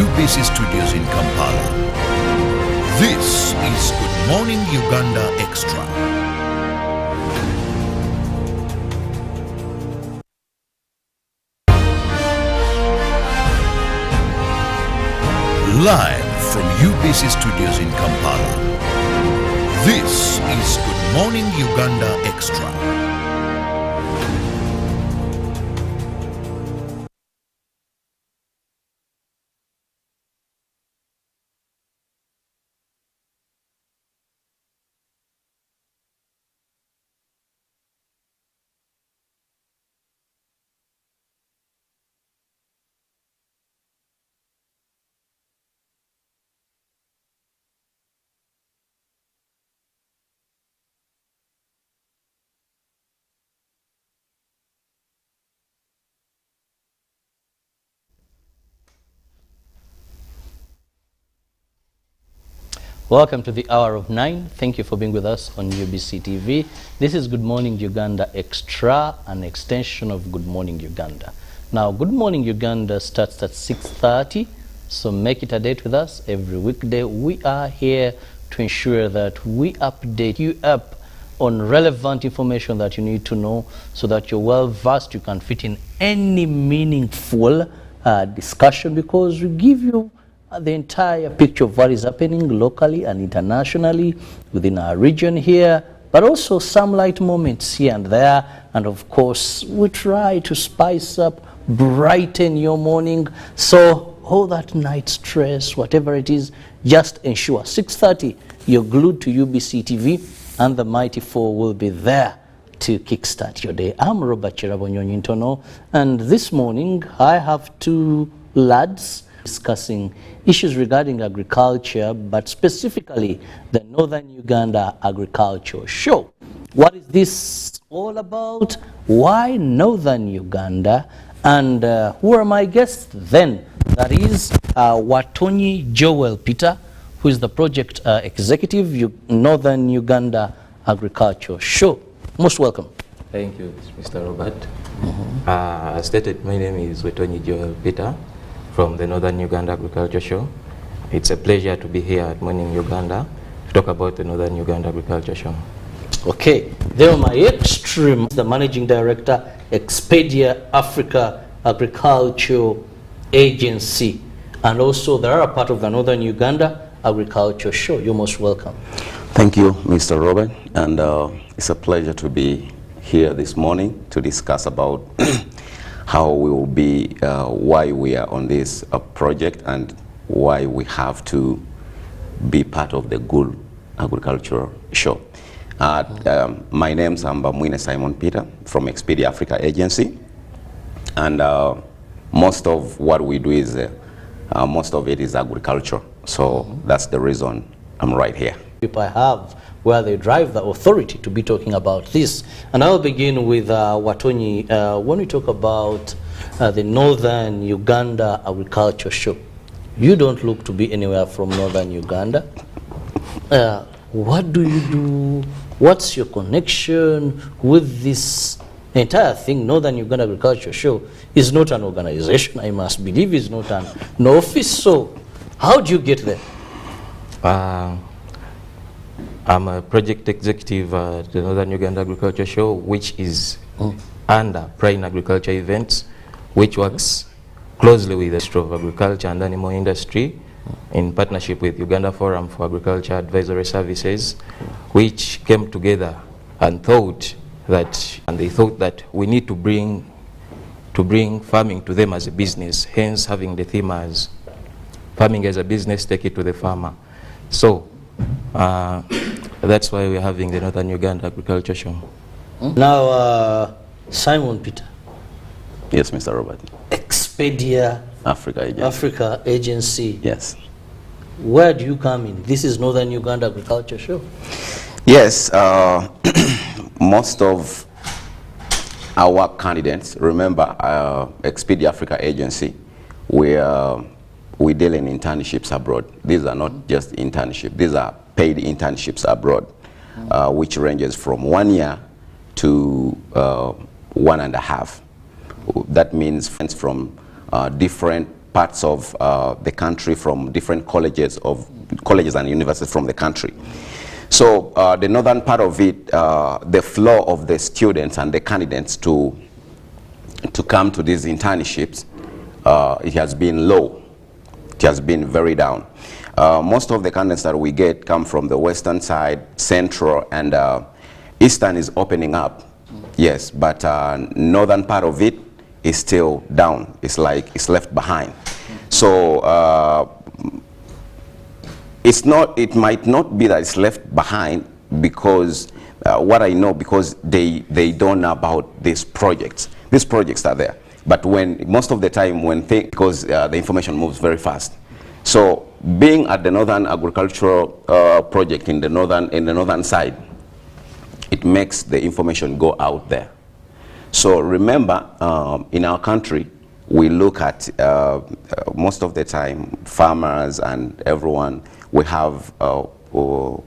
UBC Studios in Kampala. This is Good Morning Uganda Extra. Live from UBC Studios in Kampala. This is Good Morning Uganda Extra. Welcome to the Hour of 9. Thank you for being with us on UBC TV. This is Good Morning Uganda Extra, an extension of Good Morning Uganda. Now, Good Morning Uganda starts at 6:30, so make it a date with us every weekday. We are here to ensure that we update you up on relevant information that you need to know so that you're well versed. You can fit in any meaningful discussion because we give you the entire picture of what is happening locally and internationally within our region here, but also some light moments here and there. And of course, we try to spice up, brighten your morning. So all that night stress, whatever it is, just ensure 6:30 you're glued to UBC TV and the Mighty Four will be there to kickstart your day. I'm Robert Chirabonyonyintono, and this morning I have two lads discussing issues regarding agriculture, but specifically the Northern Uganda Agriculture Show. What is this all about? Why Northern Uganda? And who are my guests then? That is Watonyi Joel Peter, who is the project executive, Northern Uganda Agriculture Show. Most welcome. Thank you, Mr. Robert. As stated, my name is Watonyi Joel Peter from the Northern Uganda Agriculture Show. It's a pleasure to be here at Morning Uganda to talk about the Northern Uganda Agriculture Show. Okay, there on my extreme, the Managing Director, Expedia Africa Agriculture Agency, and also they are a part of the Northern Uganda Agriculture Show. You're most welcome. Thank you, Mr. Robert, and it's a pleasure to be here this morning to discuss about how we will be, why we are on this project and why we have to be part of the Good Agriculture Show. My name is Mbamwine Simon Peter from Expedia Africa Agency, and most of what we do is, most of it is agriculture, so that's the reason I'm right here. People have where they drive the authority to be talking about this. And I'll begin with Watonyi. When we talk about the Northern Uganda Agriculture Show, you don't look to be anywhere from Northern Uganda. What do you do? What's your connection with this entire thing? Northern Uganda Agriculture Show is not an organization, I must believe. It's not an office. So how do you get there? I'm a project executive at the Northern Uganda Agriculture Show, which is under Prime Agriculture Events, which works closely with the Ministry of Agriculture and Animal Industry in partnership with Uganda Forum for Agriculture Advisory Services, which came together and thought that we need to bring farming to them as a business, hence having the theme as farming as a business, take it to the farmer. So that's why we're having the Northern Uganda Agriculture Show. Now, Simon Peter. Yes, Mr. Robert. Expedia Africa Agency. Yes. Where do you come in? This is Northern Uganda Agriculture Show. Yes, most of our candidates, remember Expedia Africa Agency, we deal in internships abroad. These are not just internships, these are paid internships abroad, which ranges from 1 year to 1.5. That means friends from different parts of the country, from different colleges and universities from the country. So the northern part of it, the flow of the students and the candidates to come to these internships, it has been low. It has been very down. Most of the candidates that we get come from the western side, central, and eastern is opening up. Yes, but northern part of it is still down. It's like it's left behind. So it might not be that it's left behind, because what I know, because they don't know about these projects. These projects are there, but most of the time because the information moves very fast. So being at the Northern Agricultural Project in the northern side, it makes the information go out there. So remember, in our country, we look at most of the time farmers and everyone. We have on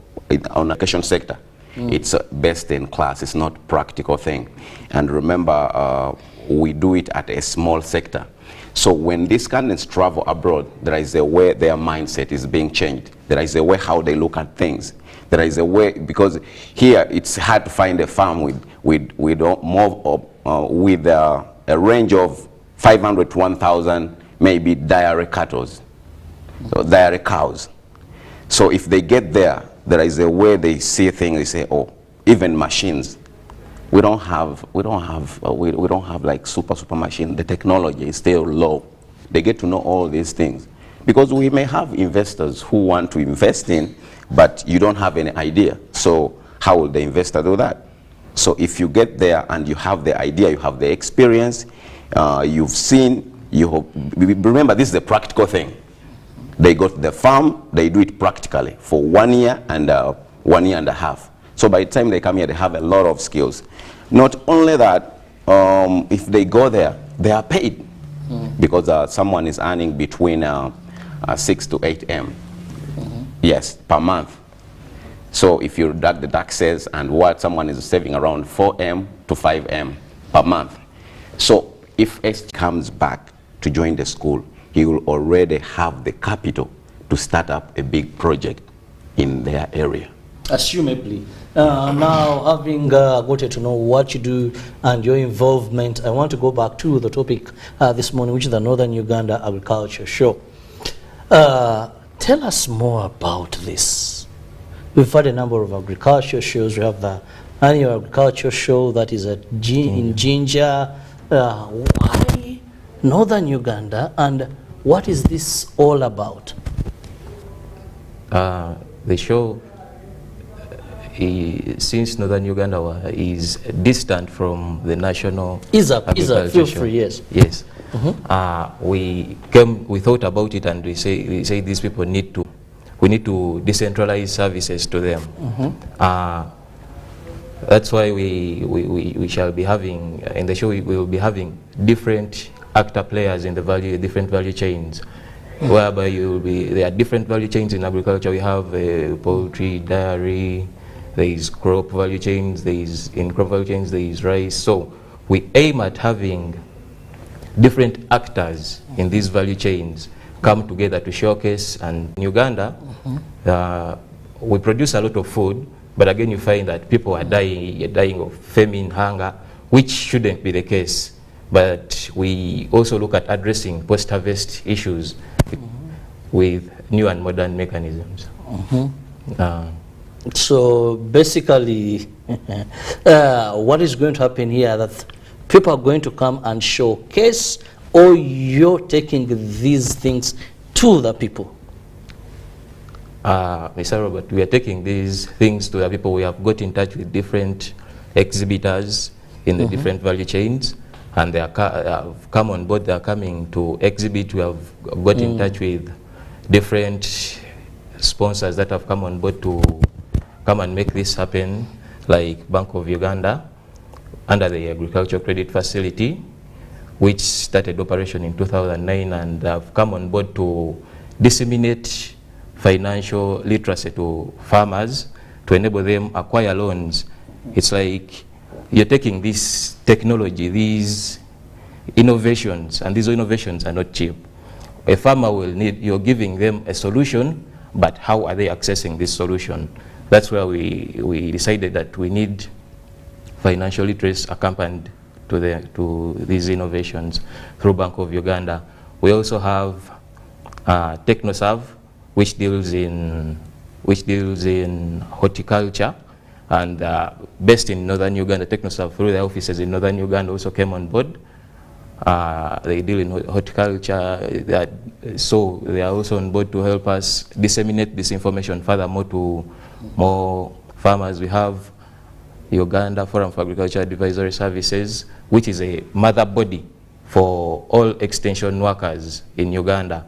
education sector, it's best in class. It's not practical thing. And remember, we do it at a small sector. So when these candidates travel abroad, there is a way their mindset is being changed. There is a way how they look at things. There is a way, because here it's hard to find a farm with a range of 500 to 1,000 maybe dairy cattle, so dairy cows. So if they get there, there is a way they see things. They say, oh, even machines. We don't have like super machine. The technology is still low. They get to know all these things, because we may have investors who want to invest in, but you don't have any idea. So how will the investor do that? So if you get there and you have the idea, you have the experience, you've seen, remember, this is a practical thing. They go to the farm, they do it practically for 1 year and 1 year and a half. So by the time they come here, they have a lot of skills. Not only that, if they go there, they are paid, because someone is earning between 6 to 8 M. Yes, per month. So if you deduct the taxes and what someone is saving, around 4 M to 5 M per month. So if S comes back to join the school, he will already have the capital to start up a big project in their area. Assumably. Now, having gotten to know what you do and your involvement, I want to go back to the topic this morning, which is the Northern Uganda Agriculture Show. Tell us more about this. We've had a number of agriculture shows. We have the annual agriculture show that is in Jinja. Why Northern Uganda, and what is this all about? The show, since Northern Uganda is distant from the national agriculture feel show, free, yes. Yes. We thought about it, and we say these people we need to decentralize services to them. That's why we shall be having, in the show we will be having different actor players in the different value chains, whereby there are different value chains in agriculture. We have poultry, dairy, there is crop value chains, in crop value chains there is rice. So we aim at having different actors in these value chains come together to showcase. And in Uganda, we produce a lot of food, but again you find that people are dying of famine, hunger, which shouldn't be the case. But we also look at addressing post-harvest issues with new and modern mechanisms. So basically, what is going to happen here, that people are going to come and showcase, or you're taking these things to the people? Mr. Robert, we are taking these things to the people. We have got in touch with different exhibitors in the different value chains, and they have come on board. They are coming to exhibit. We have got in touch with different sponsors that have come on board to come and make this happen, like Bank of Uganda, under the Agricultural Credit Facility, which started operation in 2009, and have come on board to disseminate financial literacy to farmers to enable them acquire loans. It's like you're taking this technology, these innovations, and these innovations are not cheap. a farmer will need, you're giving them a solution, but how are they accessing this solution? That's where we decided that we need financial literacy accompanied to these innovations through Bank of Uganda. We also have TechnoServe, which deals in horticulture, and based in northern Uganda. TechnoServe, through their offices in northern Uganda, also came on board. They deal in horticulture, so they are also on board to help us disseminate this information furthermore to more farmers. We have Uganda Forum for Agriculture Advisory Services, which is a mother body for all extension workers in Uganda.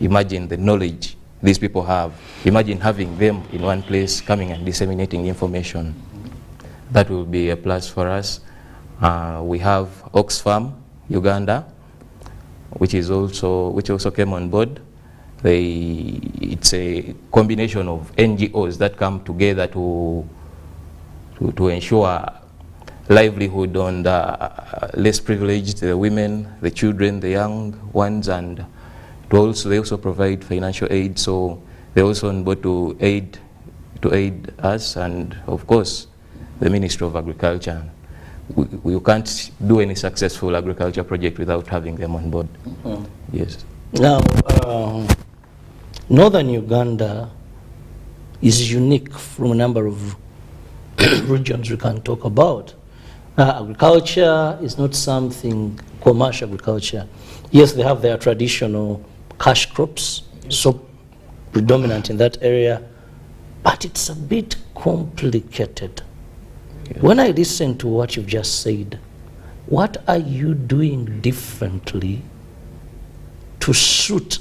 Imagine the knowledge these people have. Imagine having them in one place coming and disseminating information. That will be a plus for us. We have Oxfam Uganda, which also came on board. It's a combination of NGOs that come together to ensure livelihood on the less privileged, the women, the children, the young ones, and they also provide financial aid. So they're also on board to aid us, and of course the Ministry of Agriculture. We can't do any successful agriculture project without having them on board. Mm-hmm. Yes. Now, northern Uganda is unique from a number of regions we can talk about. Agriculture is not something, commercial agriculture. Yes, they have their traditional cash crops, so predominant in that area, but it's a bit complicated. Yeah. When I listen to what you've just said, what are you doing differently to suit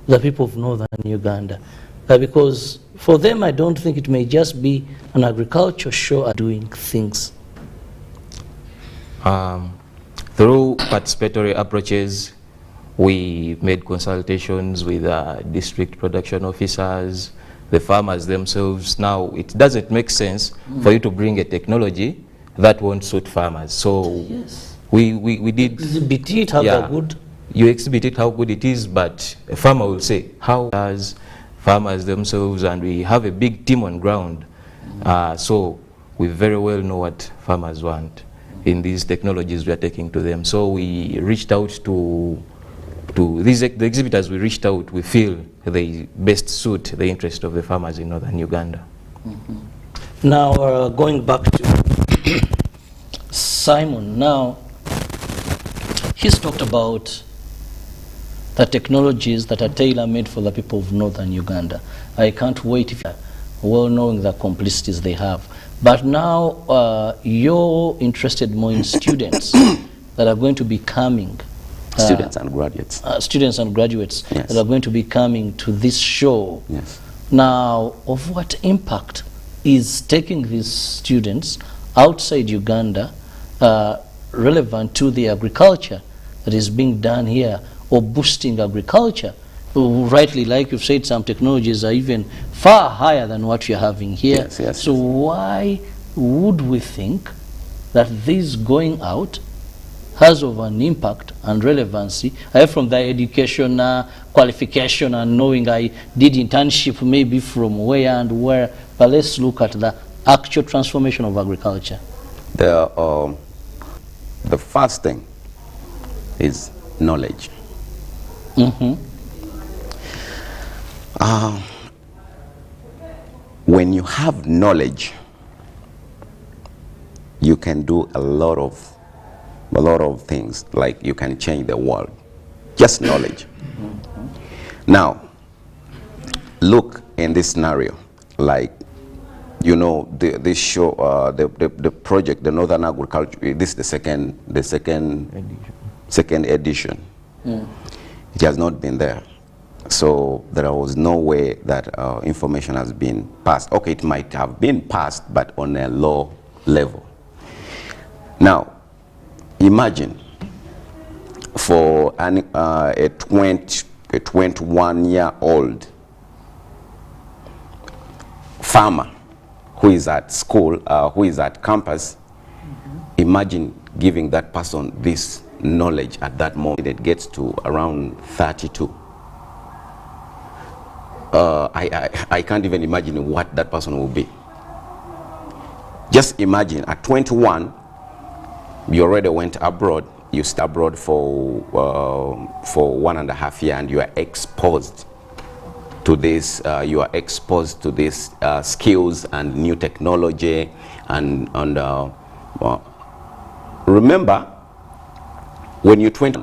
the people of northern Uganda? Because for them, I don't think it may just be an agriculture show at doing things. Through participatory approaches, we made consultations with district production officers, the farmers themselves. Now, it doesn't make sense for you to bring a technology that won't suit farmers. So yes, we did exhibit it, how good. You exhibit it, how good it is, but a farmer will say, how does farmers themselves, and we have a big team on ground. So we very well know what farmers want in these technologies we are taking to them. So we reached out to the exhibitors we reached out, we feel they best suit the interest of the farmers in northern Uganda. Mm-hmm. Now, going back to Simon, now he's talked about the technologies that are tailor-made for the people of northern Uganda. I can't wait, if well knowing the complicities they have. But now you're interested more in students that are going to be coming. Students and graduates. Students and graduates, yes, that are going to be coming to this show. Yes. Now, of what impact is taking these students outside Uganda relevant to the agriculture that is being done here, or boosting agriculture? Rightly, like you've said, some technologies are even far higher than what you're having here. Yes, yes, so why would we think that this going out has of an impact and relevancy from the education qualification and knowing I did internship maybe from where and where, but let's look at the actual transformation of agriculture. The first thing is knowledge. Mm-hmm. When you have knowledge, you can do a lot of things, like you can change the world. Just knowledge. Mm-hmm. Now, look in this scenario, like, you know, this show, the project, the Northern Agriculture. This is the second edition. Mm. It has not been there, so there was no way that information has been passed. Okay, it might have been passed, but on a low level. Now, imagine for a 21-year-old farmer who is at school, who is at campus. Mm-hmm. Imagine giving that person this knowledge at that moment, it gets to around 32. I can't even imagine what that person will be. Just imagine at 21, you already went abroad. You stay abroad for 1.5 years, and you are exposed to this. You are exposed to these skills and new technology, and remember, when you're 20,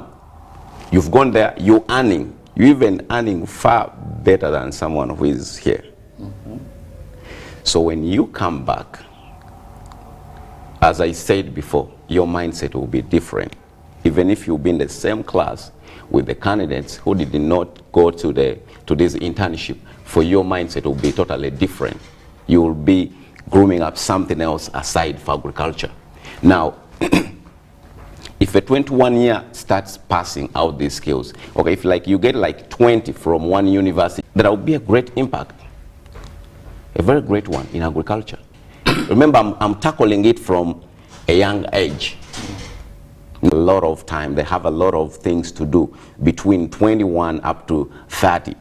you've gone there. You're earning. You're even earning far better than someone who is here. So when you come back, as I said before, your mindset will be different. Even if you've been in the same class with the candidates who did not go to this internship, for your mindset will be totally different. You will be grooming up something else aside for agriculture. Now, if a 21-year starts passing out these skills, okay, if like you get like 20 from one university, there will be a great impact, a very great one in agriculture. Remember, I'm tackling it from a young age. A lot of time, they have a lot of things to do between 21 up to 30.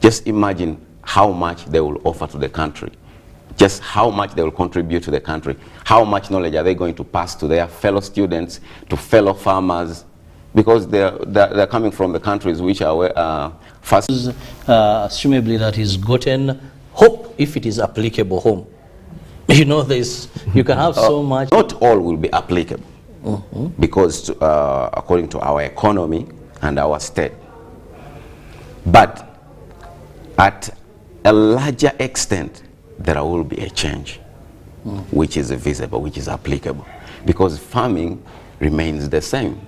Just imagine how much they will offer to the country. Just how much they will contribute to the country. How much knowledge are they going to pass to their fellow students, to fellow farmers, because they're coming from the countries which are first. Assumably that is gotten hope if it is applicable home. You know this, you can have so much. Not all will be applicable, because according to our economy and our state. But at a larger extent, there will be a change, which is visible, which is applicable, because farming remains the same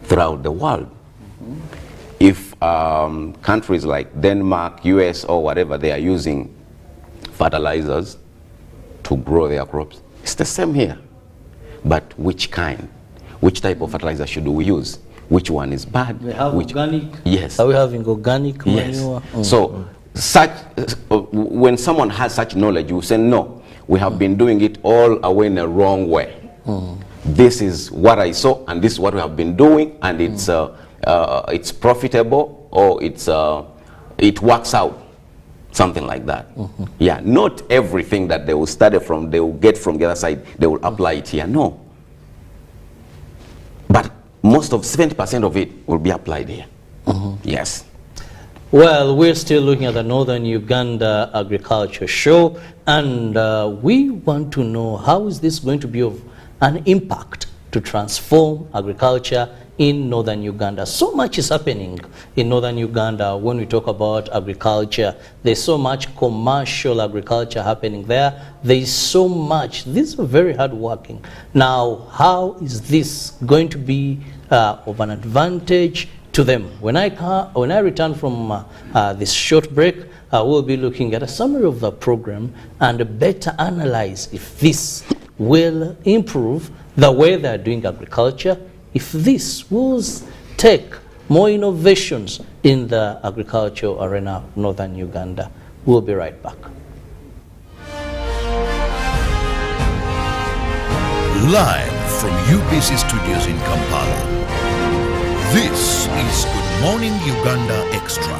throughout the world. If countries like Denmark, US, or whatever, they are using fertilizers to grow their crops, it's the same here. But which kind? Which type of fertilizer should we use? Which one is bad? We have organic? Yes. Are we having organic manure? So such, when someone has such knowledge, you say, no, we have been doing it all away in a wrong way. This is what I saw, and this is what we have been doing, and it's profitable, or it works out, something like that. Yeah, not everything that they will study from, they will get from the other side, they will apply it here. No. But most of 70% of it will be applied here. Yes. Well, we're still looking at the Northern Uganda Agriculture Show, and we want to know how is this going to be of an impact to transform agriculture in Northern Uganda. So much is happening in Northern Uganda when we talk about agriculture. There's so much commercial agriculture happening there. There's so much. These are very hard working. Now, how is this going to be of an advantage to them? When I return from this short break, we'll be looking at a summary of the program and better analyze if this will improve the way they're doing agriculture, if this will take more innovations in the agricultural arena of Northern Uganda. We'll be right back. Live from UBC Studios in Kampala, this is Good Morning Uganda Extra.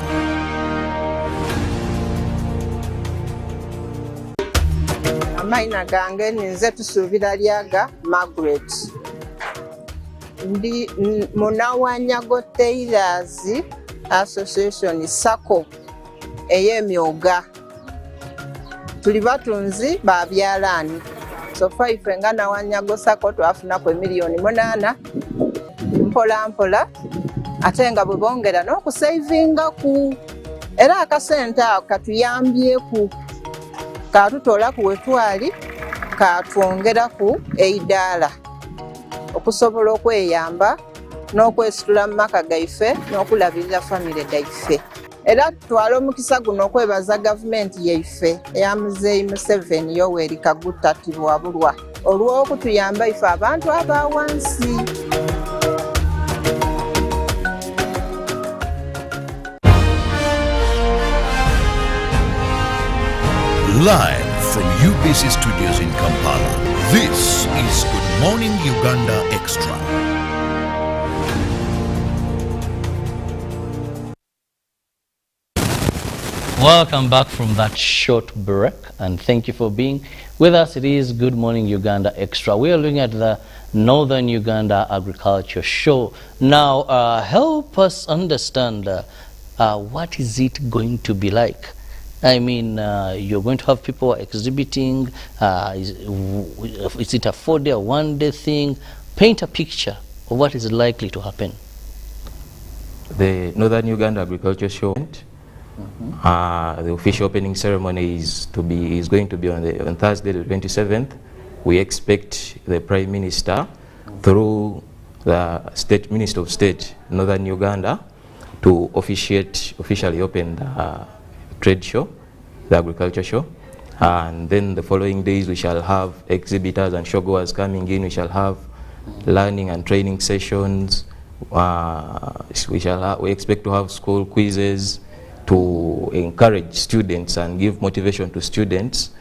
Amaina gange ninze tusuubira lyaga Margaret. Ndi Munawanyago Tailors Association Sako ey'emyoga. Tuli batunzi ba byalaani. So far ife nga Nawanyago Sako twafunako $8,000,000 mpola mpola, ate nga bwe bongera n'okusavinga ku era akasente ako katuyambyeku katutola ku wetwali katwongera ku eidaala okusobola okweyamba n'okwesitula mu maka gaife n'okulabirira famire gaife. Era tutwala omukisa guno okwebaza gavumenti yaife eya Muzeeyi Museveni Yoweri Kaguta Tibuwabulwa olw'okutuyamba ife abantu abawansi. Live from UBC Studios in Kampala, this is Good Morning Uganda Extra. Welcome back from that short break, and thank you for being with us. It is Good Morning Uganda Extra. We are looking at the Northern Uganda Agriculture Show. Now, help us understand what is it going to be like? I mean, you're going to have people exhibiting. Is it a 4-day or 1-day thing? Paint a picture of what is likely to happen. The Northern Uganda Agriculture Show. The official opening ceremony is going to be on Thursday the 27th. We expect the Prime Minister through the State Minister of State, Northern Uganda, to officially open the trade show, the agriculture show. And then the following days we shall have exhibitors and showgoers coming in. We shall have learning and training sessions. We expect to have school quizzes to encourage students and give motivation to students,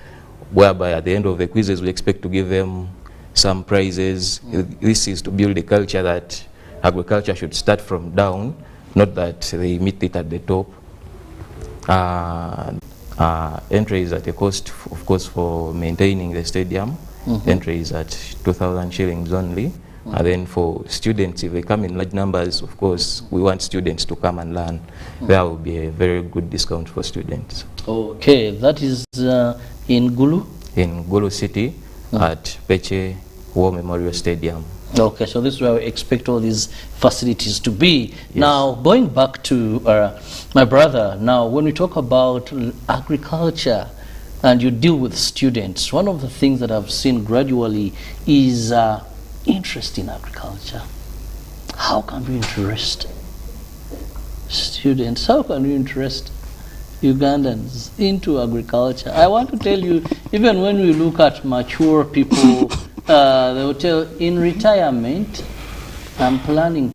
whereby at the end of the quizzes we expect to give them some prizes. This is to build a culture that agriculture should start from down, not that they meet it at the top. Entry is at a cost, of course, for maintaining the stadium. Entry is at 2,000 shillings only. And then for students, if they come in large numbers, of course, we want students to come and learn. There will be a very good discount for students. Okay, that is in Gulu? In Gulu City at Peche War Memorial Stadium. Okay, so this is where we expect all these facilities to be. Yes. Now, going back to my brother, now when we talk about agriculture and you deal with students, one of the things that I've seen gradually is interest in agriculture. How can we interest students? How can we interest Ugandans into agriculture? I want to tell you, even when we look at mature people, they will tell, in retirement, I'm planning.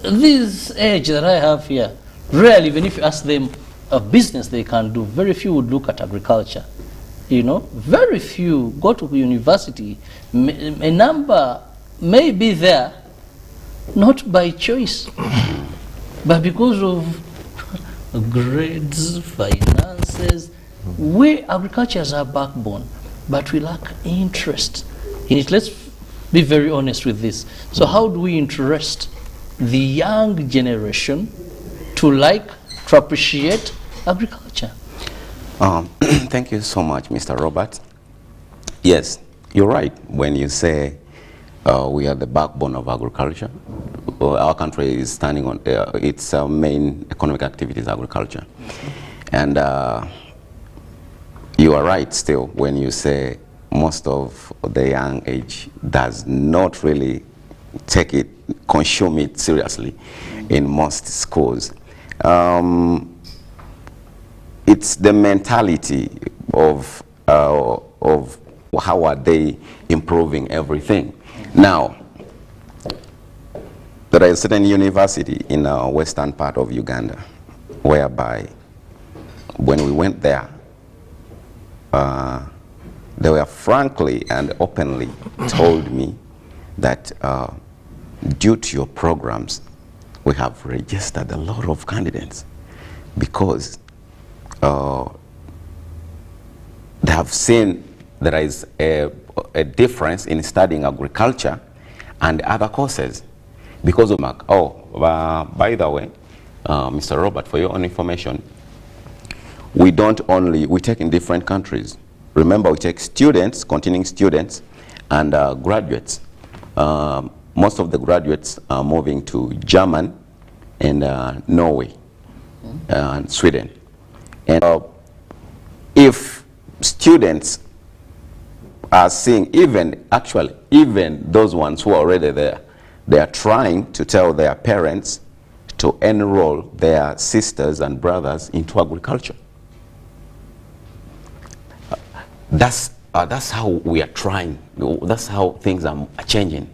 This age that I have here, rarely, even if you ask them a business they can do, very few would look at agriculture. You know, very few go to university. A number may be there, not by choice, but because of grades, finances. Agriculture is our backbone, but we lack interest in it. Let's be very honest with this. So how do we interest the young generation to appreciate agriculture? Thank you so much, Mr. Robert. Yes, you're right when you say we are the backbone of agriculture. Our country is standing on its main economic activity is agriculture. And you are right still when you say most of the young age does not really consume it seriously in most schools. It's the mentality of how are they improving everything. Now, there is a certain university in the western part of Uganda whereby when we went there, they were frankly and openly told me that due to your programs, we have registered a lot of candidates because they have seen there is a difference in studying agriculture and other courses because of by the way, Mr. Robert, for your own information, we take in different countries. Remember, we take students, continuing students, and graduates. Most of the graduates are moving to Germany and Norway and Sweden. And if students are seeing, even those ones who are already there, they are trying to tell their parents to enroll their sisters and brothers into agriculture. That's how we are trying. That's how things are changing.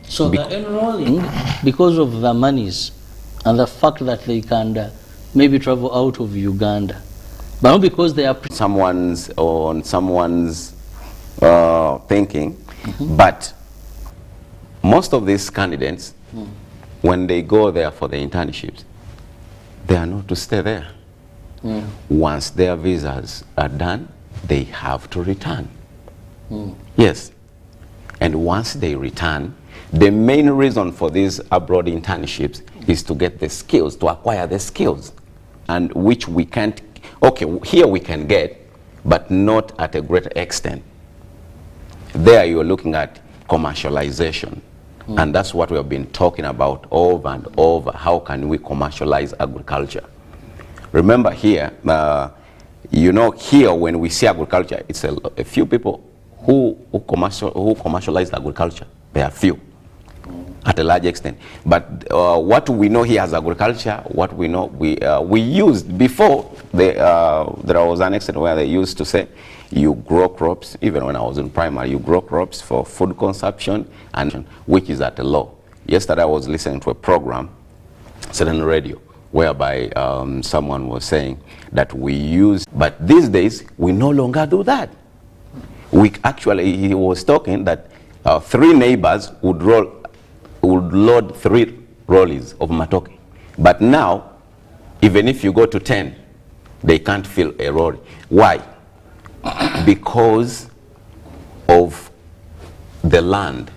So they're enrolling because of the monies and the fact that they can maybe travel out of Uganda, but not because they are someone's thinking. But most of these candidates, when they go there for the internships, they are not to stay there. Once their visas are done, they have to return. Yes. And once they return, the main reason for these abroad internships is to get the skills, to acquire the skills, and which we can't, okay, here we can get, but not at a great extent. There you're looking at commercialization. And that's what we have been talking about over and over. How can we commercialize agriculture? Remember here, you know, here when we see agriculture, it's a few people who commercialize agriculture. There are few, at a large extent. But what we know here as agriculture, what we know, we used before, there was an extent where they used to say, you grow crops, even when I was in primary, you grow crops for food consumption, and which is at a low. Yesterday I was listening to a program, certain radio, whereby someone was saying that we use, but these days we no longer do that. We actually, he was talking that 3 neighbors would load 3 rollies of matoke. But now, even if you go to 10, they can't fill a rolly. Why? Because of the land.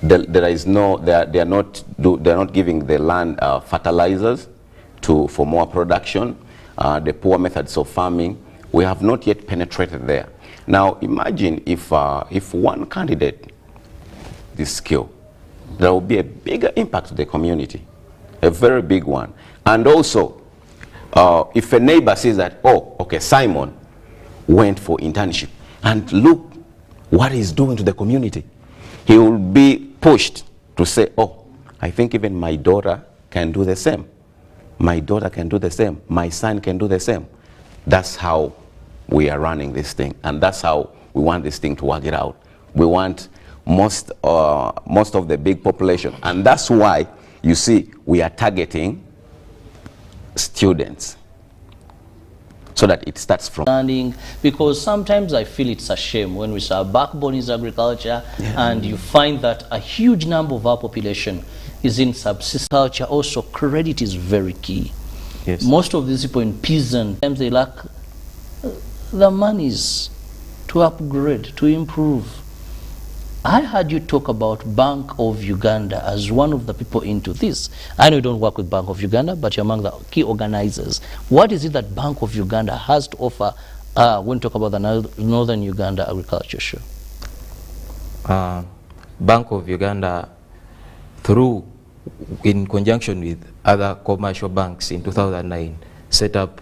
There is no, they are not giving the land fertilizers for more production. The poor methods of farming, we have not yet penetrated there. Now imagine if one candidate this skill, there will be a bigger impact to the community, a very big one. And also, if a neighbor says that, oh, okay, Simon went for internship, and look what he's doing to the community, he will be pushed to say, oh, I think even my daughter can do the same. My daughter can do the same. My son can do the same. That's how we are running this thing, and that's how we want this thing to work it out. We want most of the big population, and that's why you see we are targeting students, so that it starts from understanding, because sometimes I feel it's a shame when we say our backbone is agriculture, and you find that a huge number of our population is in subsistence culture. Also, credit is very key. Yes. Most of these people in peasant, sometimes they lack the monies to upgrade, to improve. I heard you talk about Bank of Uganda as one of the people into this. I know you don't work with Bank of Uganda, but you're among the key organizers. What is it that Bank of Uganda has to offer when you talk about the Northern Uganda Agriculture Show? Bank of Uganda, in conjunction with other commercial banks in 2009, set up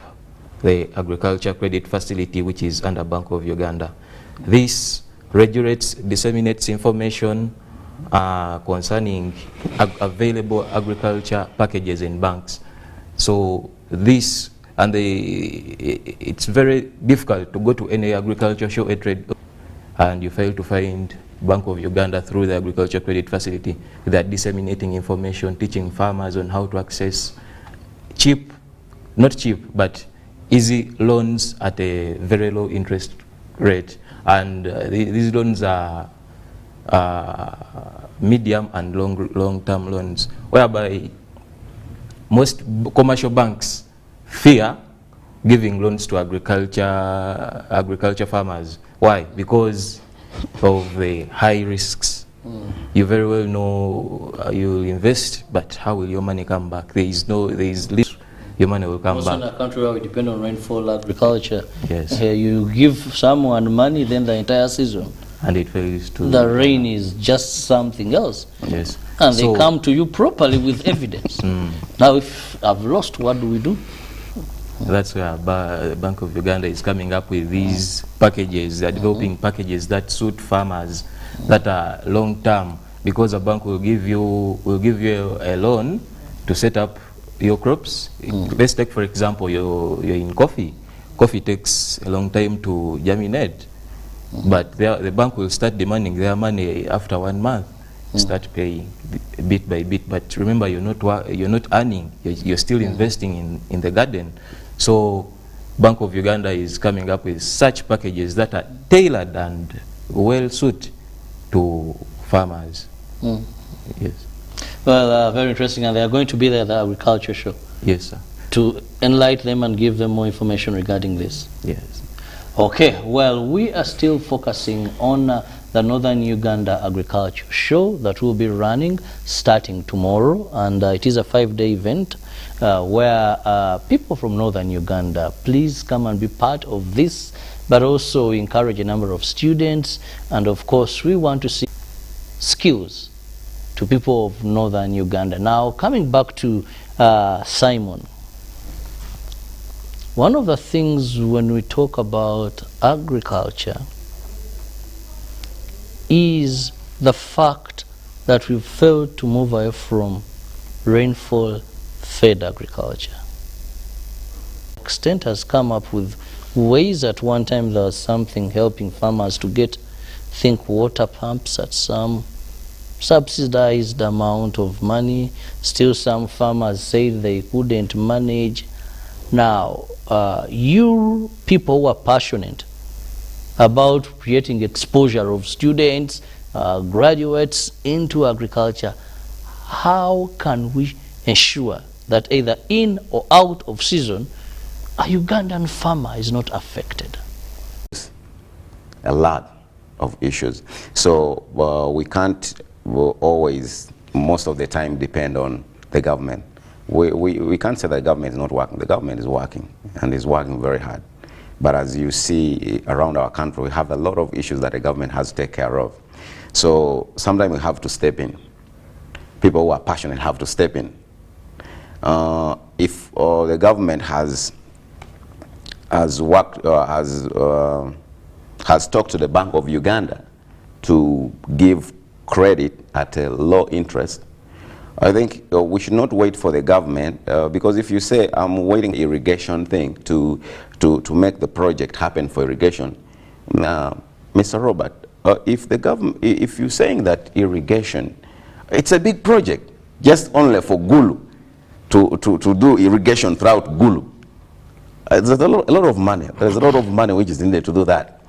the Agriculture Credit Facility, which is under Bank of Uganda. This regulates, disseminates information concerning available agriculture packages in banks. So this, and it's very difficult to go to any agriculture show or trade and you fail to find Bank of Uganda through the Agriculture Credit Facility. They are disseminating information, teaching farmers on how to access cheap, not cheap, but easy loans at a very low interest rate. And these loans are medium and long-term loans, whereby most commercial banks fear giving loans to agriculture farmers. Why? Because of the high risks. You very well know you invest, but how will your money come back? There is little your money will come back. Also in a country where we depend on rainfall agriculture. Yes. You give someone money, then the entire season, and it fails to. The rain is just something else. Yes. And they come to you properly with evidence. Now, if I've lost, what do we do? That's where Bank of Uganda is coming up with these packages. They're developing packages that suit farmers that are long term, because a bank will give you a loan to set up your crops. Let's take, for example, you're in coffee. Coffee takes a long time to germinate, but the bank will start demanding their money after 1 month. Start paying bit by bit. But remember, you're not earning. You're still investing in the garden. So Bank of Uganda is coming up with such packages that are tailored and well suited to farmers. Yes. Well, very interesting, and they are going to be there at the agriculture show. Yes, sir. to enlighten them and give them more information regarding this? Yes. Okay, well, we are still focusing on the Northern Uganda Agriculture Show that will be running starting tomorrow, and it is a 5-day event where people from Northern Uganda, please come and be part of this, but also encourage a number of students, and of course we want to see skills to people of Northern Uganda. Now, coming back to Simon, one of the things when we talk about agriculture is the fact that we've failed to move away from rainfall-fed agriculture. Extent has come up with ways. At one time there was something helping farmers to get, think, water pumps at some subsidized amount of money. Still some farmers say they couldn't manage. Now, you people who are passionate about creating exposure of students, graduates into agriculture, how can we ensure that either in or out of season, a Ugandan farmer is not affected? A lot of issues. So we can't always, most of the time, depend on the government. We can't say the government is not working. The government is working, and is working very hard. But as you see around our country, we have a lot of issues that the government has to take care of. So sometimes we have to step in. People who are passionate have to step in. If the government has talked to the Bank of Uganda to give credit at a low interest, I think we should not wait for the government, because if you say I'm waiting irrigation thing to make the project happen for irrigation, Mr. Robert, if you're saying that irrigation, it's a big project, just only for Gulu to do irrigation throughout Gulu. There's a lot of money. There's a lot of money which is needed to do that.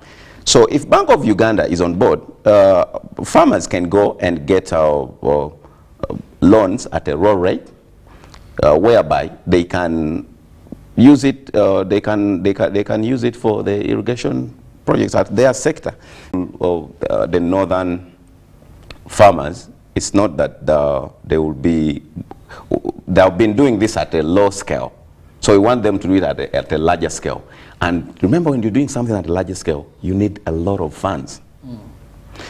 So if Bank of Uganda is on board, farmers can go and get loans at a low rate, whereby they can use it. They can use it for the irrigation projects at their sector. The northern farmers, it's not that they will be. They have been doing this at a low scale, so we want them to do it at a larger scale. And remember, when you're doing something at a larger scale, you need a lot of funds.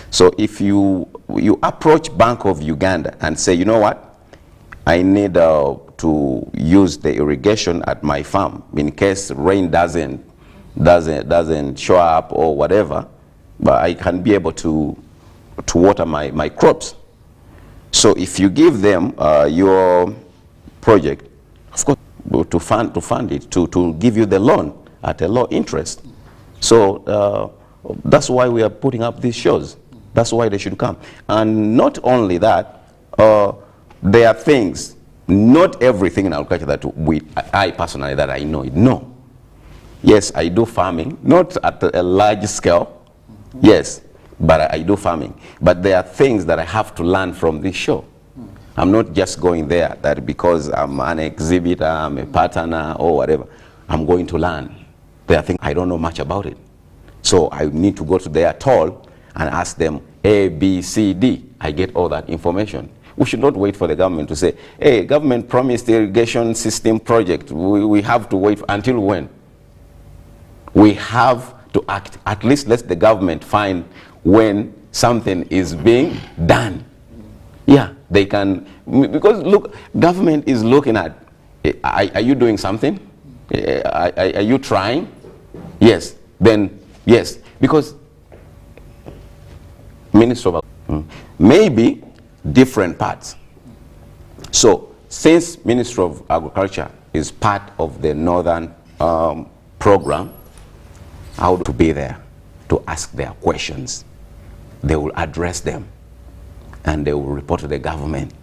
So if you approach Bank of Uganda and say, you know what, I need to use the irrigation at my farm in case rain doesn't show up or whatever, but I can be able to water my crops. So if you give them your project, of course, to fund it, to give you the loan at a low interest. So that's why we are putting up these shows. That's why they should come. And not only that, there are things, not everything in agriculture that I personally, that I know it. No. Yes, I do farming, not at a large scale. Yes, but I do farming. But there are things that I have to learn from this show. I'm not just going there that because I'm an exhibitor, I'm a partner or whatever, I'm going to learn. There are things I don't know much about it. So I need to go to their toll and ask them A, B, C, D. I get all that information. We should not wait for the government to say, hey, government promised the irrigation system project. We have to wait until when? We have to act. At least let the government find when something is being done. Yeah, they can, because look, government is looking at, are you doing something? Are you trying? Yes, then yes, because Minister of maybe different parts. So since Minister of Agriculture is part of the Northern program, I would to be there to ask their questions. They will address them and they will report to the government,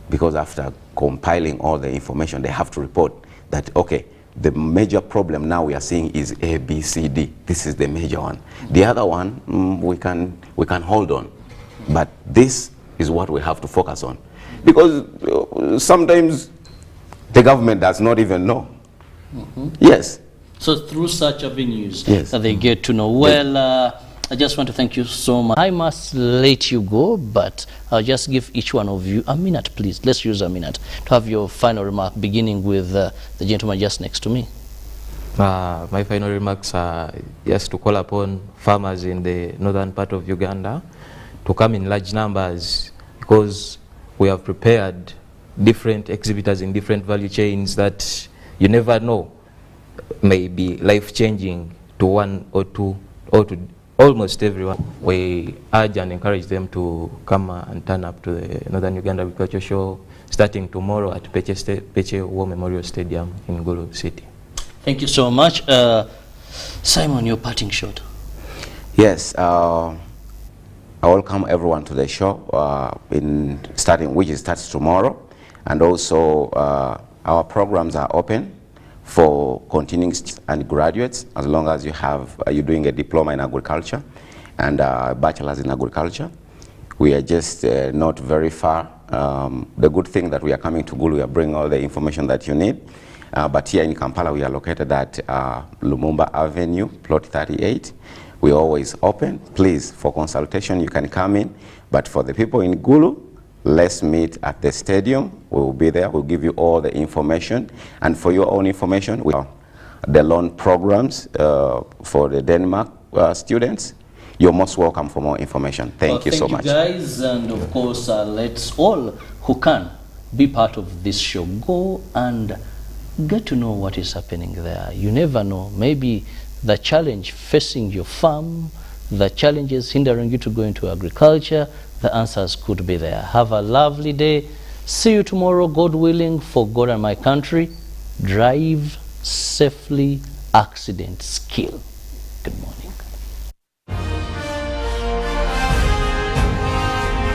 because after compiling all the information, they have to report that, okay, the major problem now we are seeing is A, B, C, D. This is the major one. The other one, we can hold on. But this is what we have to focus on. Because sometimes The government does not even know. Yes. So through such avenues, Yes. they get to know. Well, I just want to thank you so much. I must let you go, but I'll just give each one of you a minute, please. Let's use a minute to have your final remark, beginning with the gentleman just next to me. My final remarks are just to call upon farmers in the northern part of Uganda to come in large numbers, because we have prepared different exhibitors in different value chains that you never know may be life-changing to one or two or to almost everyone. We urge and encourage them to come and turn up to the Northern Uganda Agriculture Show starting tomorrow at Peche War Memorial Stadium in Gulu City. Thank you so much. Simon, your parting shot. Yes, I welcome everyone to the show, which starts tomorrow, and also our programs are open for continuing and graduates, as long as you're doing a diploma in agriculture and a bachelor's in agriculture. We are just not very far. The good thing that we are coming to Gulu, we are bringing all the information that you need. But here in Kampala, we are located at Lumumba Avenue, plot 38. We're always open. Please, for consultation, you can come in. But for the people in Gulu, let's meet at the stadium. We will be there. We'll give you all the information. And for your own information, we have the loan programs for the Denmark students. You're most welcome for more information. Thank you so much. Thank you, guys. And of course, let's all who can be part of this show go and get to know what is happening there. You never know. Maybe the challenge facing your farm, the challenges hindering you to go into agriculture, the answers could be there. Have a lovely day. See you tomorrow, God willing, for God and my country. Drive safely, accidents kill.